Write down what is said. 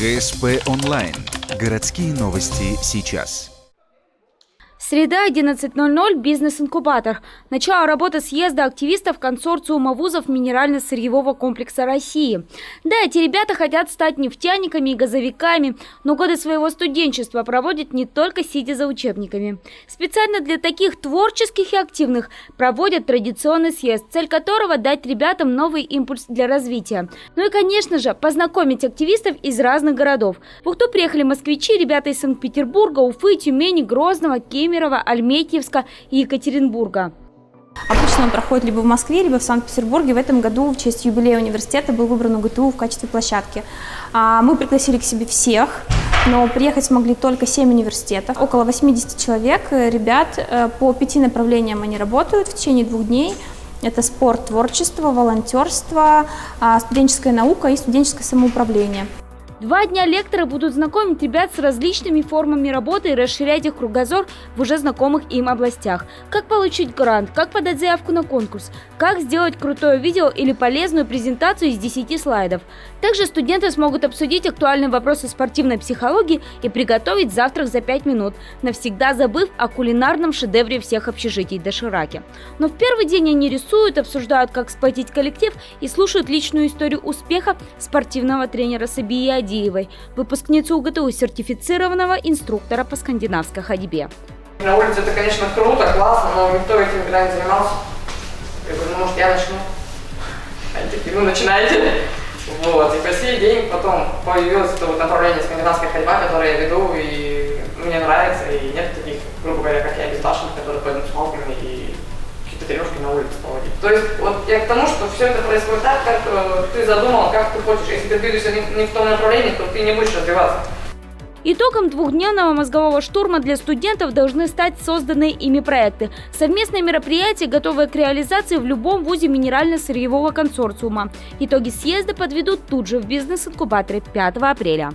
ГСП онлайн. Городские новости сейчас. Среда, 11:00, бизнес-инкубатор. Начало работы съезда активистов консорциума вузов Минерально-сырьевого комплекса России. Да, эти ребята хотят стать нефтяниками и газовиками, но годы своего студенчества проводят не только сидя за учебниками. Специально для таких творческих и активных проводят традиционный съезд, цель которого – дать ребятам новый импульс для развития. Ну и, конечно же, познакомить активистов из разных городов. В Ухту приехали москвичи, ребята из Санкт-Петербурга, Уфы, Тюмени, Грозного, Кемерово, Альметьевска и Екатеринбурга. Обычно он проходит либо в Москве, либо в Санкт-Петербурге. В этом году в честь юбилея университета был выбран УГТУ в качестве площадки. Мы пригласили к себе всех, но приехать смогли только 7 университетов. Около 80 человек, ребят, по 5 направлениям они работают в течение 2 дней. Это спорт, творчество, волонтерство, студенческая наука и студенческое самоуправление. 2 дня лекторы будут знакомить ребят с различными формами работы и расширять их кругозор в уже знакомых им областях. Как получить грант, как подать заявку на конкурс, как сделать крутое видео или полезную презентацию из 10 слайдов. Также студенты смогут обсудить актуальные вопросы спортивной психологии и приготовить завтрак за 5 минут, навсегда забыв о кулинарном шедевре всех общежитий – дошираке. Но в первый день они рисуют, обсуждают, как сплотить коллектив и слушают личную историю успеха спортивного тренера Сабии Адиевой, выпускницу УГТУ, сертифицированного инструктора по скандинавской ходьбе. На улице это, конечно, круто, классно, но никто этим никогда не занимался. Я говорю, ну может я начну? Они такие, ну начинайте. Вот, и по сей день потом появилось это вот направление скандинавская ходьба, которое я веду, и мне нравится, и нет таких, грубо говоря, как я, безбашенных, которые пойдут с палками и какие-то тренировки на улице проводить. То есть вот я к тому, что все это происходит так, как ты задумал, как ты хочешь. Если ты двигаешься не в том направлении, то ты не будешь развиваться. Итогом 2-дневного мозгового штурма для студентов должны стать созданные ими проекты. Совместные мероприятия, готовые к реализации в любом вузе Минерально-сырьевого консорциума. Итоги съезда подведут тут же в бизнес-инкубаторе 5 апреля.